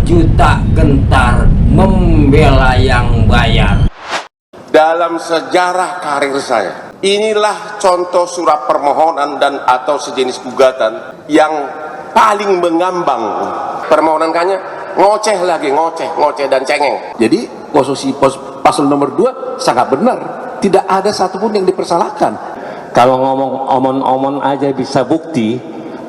juta gentar membela yang bayar. Dalam sejarah karir saya, inilah contoh surat permohonan dan atau sejenis gugatan yang paling mengambang. Permohonannya ngoceh lagi, ngoceh dan cengeng. Jadi posisi pasal nomor 2 sangat benar. Tidak ada satupun yang dipersalahkan. Kalau ngomong omon-omon aja bisa bukti,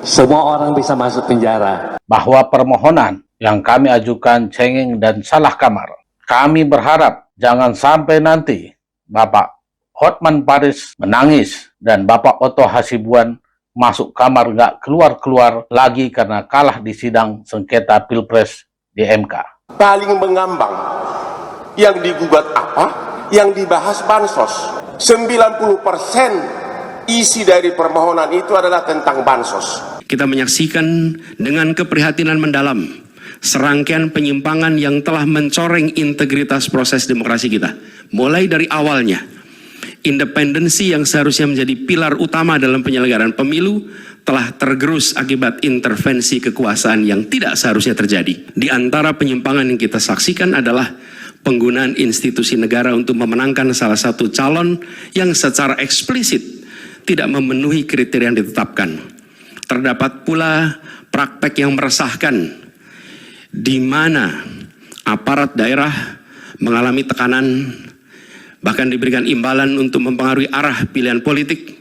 semua orang bisa masuk penjara. Bahwa permohonan yang kami ajukan cengeng dan salah kamar. Kami berharap jangan sampai nanti Bapak Hotman Paris menangis dan Bapak Otto Hasibuan masuk kamar nggak keluar-keluar lagi karena kalah di sidang sengketa Pilpres di MK. Paling mengambang yang digugat apa? Yang dibahas bansos. 90% isi dari permohonan itu adalah tentang bansos. Kita menyaksikan dengan keprihatinan mendalam serangkaian penyimpangan yang telah mencoreng integritas proses demokrasi kita. Mulai dari awalnya, independensi yang seharusnya menjadi pilar utama dalam penyelenggaraan pemilu telah tergerus akibat intervensi kekuasaan yang tidak seharusnya terjadi. Di antara penyimpangan yang kita saksikan adalah penggunaan institusi negara untuk memenangkan salah satu calon yang secara eksplisit tidak memenuhi kriteria yang ditetapkan. Terdapat pula praktek yang meresahkan di mana aparat daerah mengalami tekanan, bahkan diberikan imbalan untuk mempengaruhi arah pilihan politik,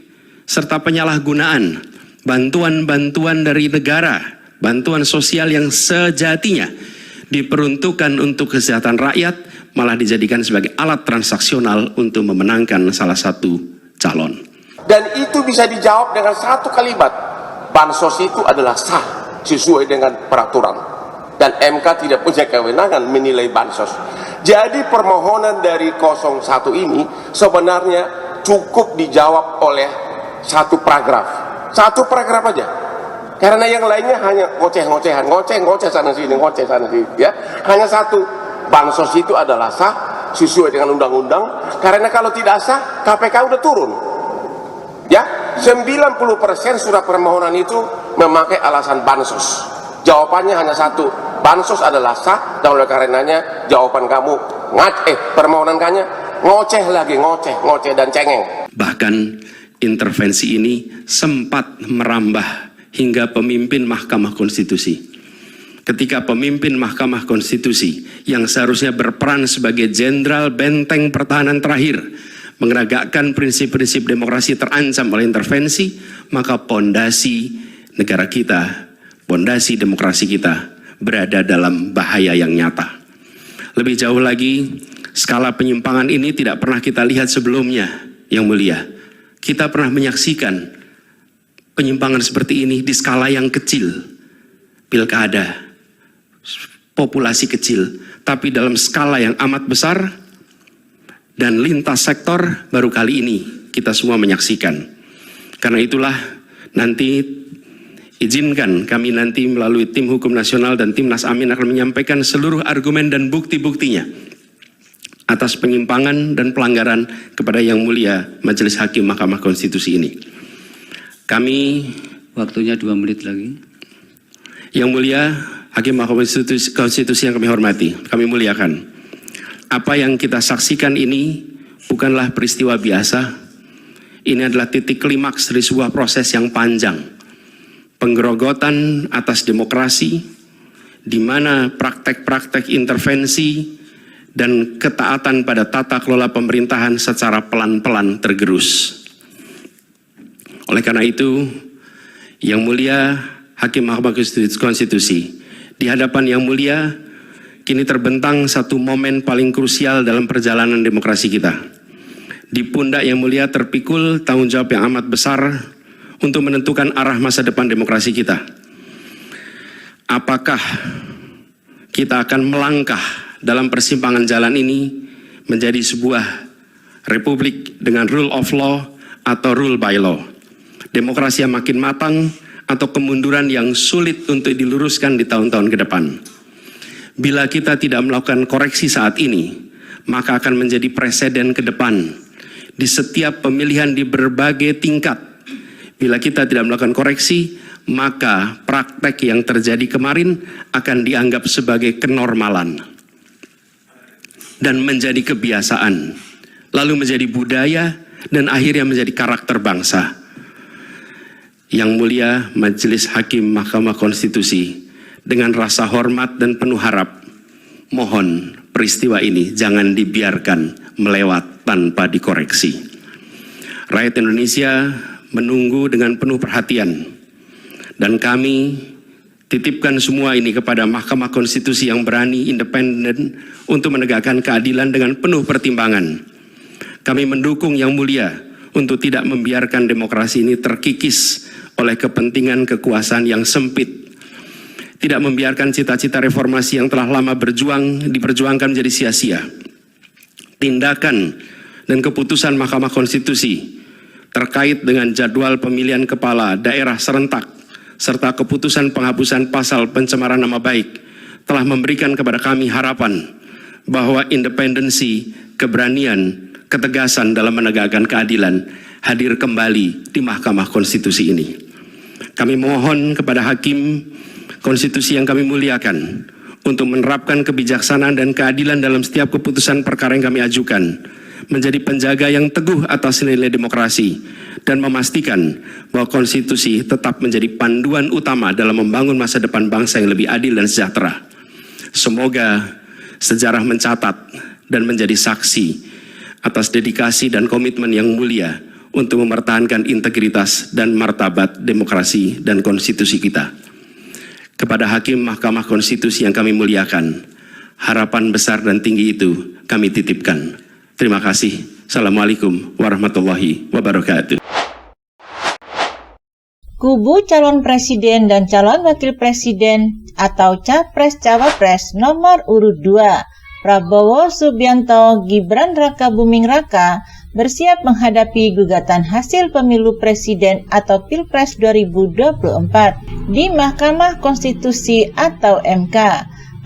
serta penyalahgunaan bantuan-bantuan dari negara, bantuan sosial yang sejatinya diperuntukkan untuk kesejahteraan rakyat, malah dijadikan sebagai alat transaksional untuk memenangkan salah satu calon. Dan itu bisa dijawab dengan satu kalimat, bansos itu adalah sah sesuai dengan peraturan. Dan MK tidak punya kewenangan menilai bansos. Jadi permohonan dari 01 ini sebenarnya cukup dijawab oleh satu paragraf. Satu paragraf aja. Karena yang lainnya hanya ngoceh-ngocehan, ngoceh sana sini, ngoceh sana sini, ya. Hanya satu, bansos itu adalah sah sesuai dengan undang-undang. Karena kalau tidak sah, KPK udah turun. Ya, 90% surat permohonan itu memakai alasan bansos. Jawabannya hanya satu, bansos adalah sah, dan oleh karenanya jawaban kamu permohonannya ngoceh lagi, ngoceh dan cengeng. Bahkan intervensi ini sempat merambah hingga pemimpin Mahkamah Konstitusi. Ketika pemimpin Mahkamah Konstitusi yang seharusnya berperan sebagai jenderal benteng pertahanan terakhir menegakkan prinsip-prinsip demokrasi terancam oleh intervensi, maka pondasi negara kita, pondasi demokrasi kita berada dalam bahaya yang nyata. Lebih jauh lagi, skala penyimpangan ini tidak pernah kita lihat sebelumnya, Yang Mulia. Kita pernah menyaksikan penyimpangan seperti ini di skala yang kecil, pilkada, populasi kecil, tapi dalam skala yang amat besar dan lintas sektor baru kali ini kita semua menyaksikan. Karena itulah nanti izinkan kami nanti melalui tim hukum nasional dan Timnas Amin akan menyampaikan seluruh argumen dan bukti-buktinya atas penyimpangan dan pelanggaran kepada Yang Mulia Majelis Hakim Mahkamah Konstitusi ini. Kami, waktunya 2 menit lagi. Yang Mulia Hakim Mahkamah Konstitusi yang kami hormati, kami muliakan. Apa yang kita saksikan ini bukanlah peristiwa biasa. Ini adalah titik klimaks dari sebuah proses yang panjang. Penggerogotan atas demokrasi, di mana praktek-praktek intervensi dan ketaatan pada tata kelola pemerintahan secara pelan-pelan tergerus. Oleh karena itu, Yang Mulia Hakim Mahkamah Konstitusi, di hadapan Yang Mulia, kini terbentang satu momen paling krusial dalam perjalanan demokrasi kita. Di pundak Yang Mulia terpikul tanggung jawab yang amat besar untuk menentukan arah masa depan demokrasi kita. Apakah kita akan melangkah dalam persimpangan jalan ini menjadi sebuah republik dengan rule of law atau rule by law? Demokrasi yang makin matang atau kemunduran yang sulit untuk diluruskan di tahun-tahun ke depan? Bila kita tidak melakukan koreksi saat ini, maka akan menjadi presiden ke depan di setiap pemilihan di berbagai tingkat. Bila kita tidak melakukan koreksi, maka praktek yang terjadi kemarin akan dianggap sebagai kenormalan dan menjadi kebiasaan, lalu menjadi budaya dan akhirnya menjadi karakter bangsa. Yang mulia Majelis Hakim Mahkamah Konstitusi, dengan rasa hormat dan penuh harap, mohon peristiwa ini jangan dibiarkan melewat tanpa dikoreksi. Rakyat Indonesia menunggu dengan penuh perhatian, dan kami titipkan semua ini kepada Mahkamah Konstitusi yang berani, independen untuk menegakkan keadilan dengan penuh pertimbangan. Kami mendukung Yang Mulia untuk tidak membiarkan demokrasi ini terkikis oleh kepentingan kekuasaan yang sempit, tidak membiarkan cita-cita reformasi yang telah lama diperjuangkan menjadi sia-sia. Tindakan dan keputusan Mahkamah Konstitusi terkait dengan jadwal pemilihan kepala daerah serentak serta keputusan penghapusan pasal pencemaran nama baik telah memberikan kepada kami harapan bahwa independensi, keberanian, ketegasan dalam menegakkan keadilan hadir kembali di Mahkamah Konstitusi ini. Kami mohon kepada Hakim Konstitusi yang kami muliakan untuk menerapkan kebijaksanaan dan keadilan dalam setiap keputusan perkara yang kami ajukan, menjadi penjaga yang teguh atas nilai demokrasi, dan memastikan bahwa konstitusi tetap menjadi panduan utama dalam membangun masa depan bangsa yang lebih adil dan sejahtera. Semoga sejarah mencatat dan menjadi saksi atas dedikasi dan komitmen Yang Mulia untuk mempertahankan integritas dan martabat demokrasi dan konstitusi kita. Kepada Hakim Mahkamah Konstitusi yang kami muliakan, harapan besar dan tinggi itu kami titipkan. Terima kasih. Assalamualaikum warahmatullahi wabarakatuh. Kubu calon presiden dan calon wakil presiden atau Capres-Cawapres nomor urut 2, Prabowo Subianto Gibran Raka Buming Raka bersiap menghadapi gugatan hasil pemilu presiden atau Pilpres 2024 di Mahkamah Konstitusi atau MK.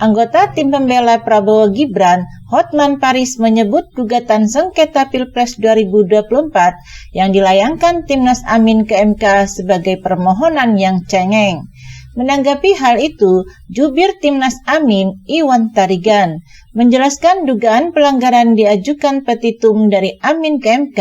Anggota tim pembela Prabowo Gibran, Hotman Paris, menyebut gugatan sengketa Pilpres 2024 yang dilayangkan Timnas Amin ke MK sebagai permohonan yang cengeng. Menanggapi hal itu, Jubir Timnas Amin, Iwan Tarigan, menjelaskan dugaan pelanggaran diajukan petitum dari Amin ke MK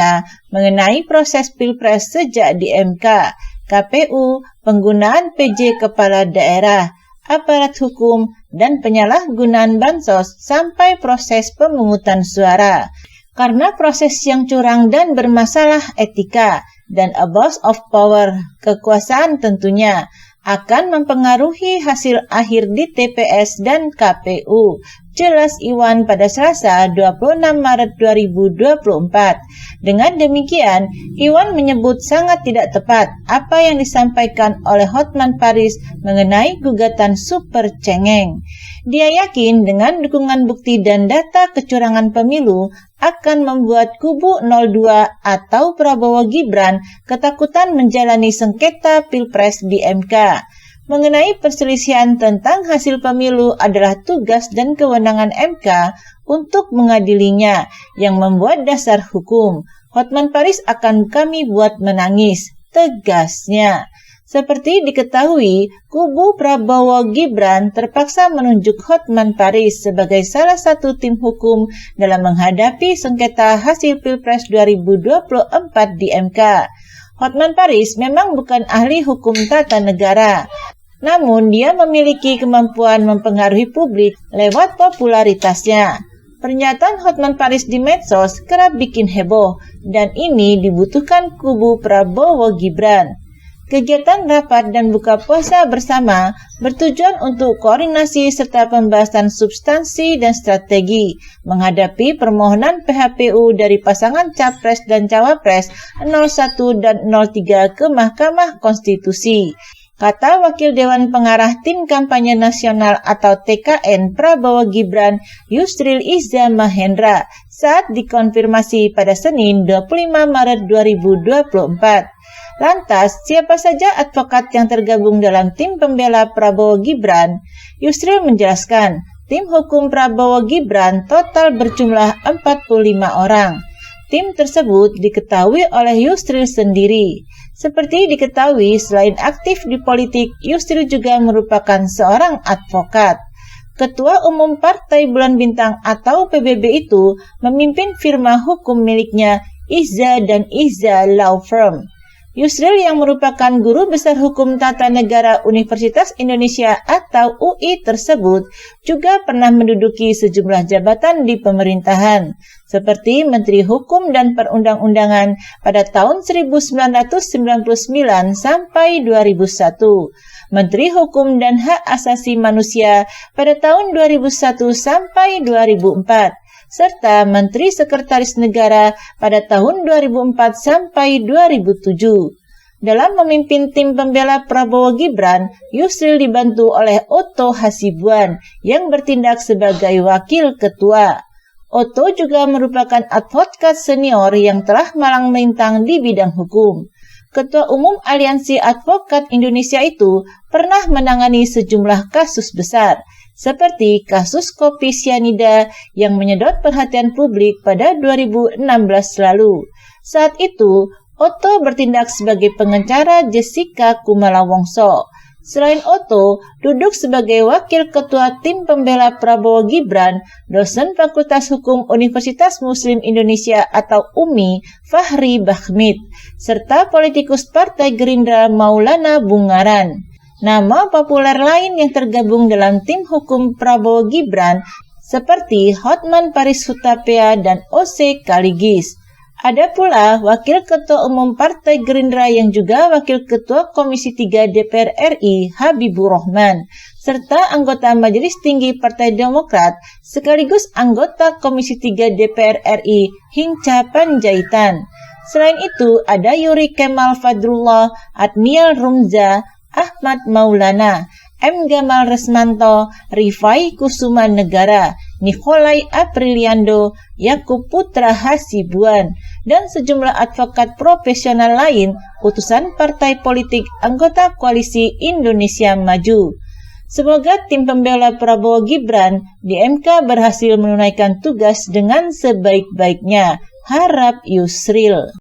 mengenai proses Pilpres sejak di MK, KPU, penggunaan PJ kepala daerah, aparat hukum, dan penyalahgunaan bansos sampai proses pemungutan suara. Karena proses yang curang dan bermasalah etika dan abuse of power, kekuasaan tentunya akan mempengaruhi hasil akhir di TPS dan KPU, jelas Iwan pada Selasa 26 Maret 2024. Dengan demikian, Iwan menyebut sangat tidak tepat apa yang disampaikan oleh Hotman Paris mengenai gugatan super cengeng. Dia yakin dengan dukungan bukti dan data kecurangan pemilu akan membuat kubu 02 atau Prabowo Gibran ketakutan menjalani sengketa Pilpres di MK. Mengenai perselisihan tentang hasil pemilu adalah tugas dan kewenangan MK untuk mengadilinya yang membuat dasar hukum. Hotman Paris akan kami buat menangis, tegasnya. Seperti diketahui, kubu Prabowo Gibran terpaksa menunjuk Hotman Paris sebagai salah satu tim hukum dalam menghadapi sengketa hasil Pilpres 2024 di MK. Hotman Paris memang bukan ahli hukum tata negara, namun dia memiliki kemampuan mempengaruhi publik lewat popularitasnya. Pernyataan Hotman Paris di medsos kerap bikin heboh, dan ini dibutuhkan kubu Prabowo Gibran. Kegiatan rapat dan buka puasa bersama bertujuan untuk koordinasi serta pembahasan substansi dan strategi menghadapi permohonan PHPU dari pasangan Capres dan Cawapres 01 dan 03 ke Mahkamah Konstitusi. Kata Wakil Dewan Pengarah Tim Kampanye Nasional atau TKN Prabowo Gibran, Yusril Iza Mahendra, saat dikonfirmasi pada Senin 25 Maret 2024. Lantas, siapa saja advokat yang tergabung dalam tim pembela Prabowo Gibran? Yusril menjelaskan, tim hukum Prabowo Gibran total berjumlah 45 orang. Tim tersebut diketahui oleh Yusril sendiri. Seperti diketahui, selain aktif di politik, Yusril juga merupakan seorang advokat. Ketua Umum Partai Bulan Bintang atau PBB itu memimpin firma hukum miliknya, Izza dan Izza Law Firm. Yusril yang merupakan guru besar hukum tata negara Universitas Indonesia atau UI tersebut juga pernah menduduki sejumlah jabatan di pemerintahan, seperti Menteri Hukum dan Perundang-undangan pada tahun 1999 sampai 2001, Menteri Hukum dan Hak Asasi Manusia pada tahun 2001 sampai 2004, serta Menteri Sekretaris Negara pada tahun 2004 sampai 2007. Dalam memimpin tim pembela Prabowo Gibran, Yusril dibantu oleh Otto Hasibuan yang bertindak sebagai wakil ketua. Otto juga merupakan advokat senior yang telah malang melintang di bidang hukum. Ketua Umum Aliansi Advokat Indonesia itu pernah menangani sejumlah kasus besar, seperti kasus kopi sianida yang menyedot perhatian publik pada 2016 lalu. Saat itu, Otto bertindak sebagai pengacara Jessica Kumala Wongso. Selain Otto, duduk sebagai wakil ketua tim pembela Prabowo Gibran, dosen Fakultas Hukum Universitas Muslim Indonesia atau UMI, Fahri Bahmid, serta politikus Partai Gerindra Maulana Bungaran. Nama populer lain yang tergabung dalam tim hukum Prabowo Gibran seperti Hotman Paris Hutapea dan O.C. Kaligis. Ada pula Wakil Ketua Umum Partai Gerindra yang juga Wakil Ketua Komisi 3 DPR RI Habibur Rahman, serta anggota Majelis Tinggi Partai Demokrat sekaligus anggota Komisi 3 DPR RI Hinca Panjaitan. Selain itu ada Yuri Kemal Fadrullah, Adniel Rumza, Ahmad Maulana, M. Gamal Resmanto, Rifai Kusuma Negara, Nikolai Apriliando, Yakub Putra Hasibuan, dan sejumlah advokat profesional lain utusan partai politik anggota koalisi Indonesia Maju. Semoga tim pembela Prabowo Gibran di MK berhasil menunaikan tugas dengan sebaik-baiknya. Harap Yusril.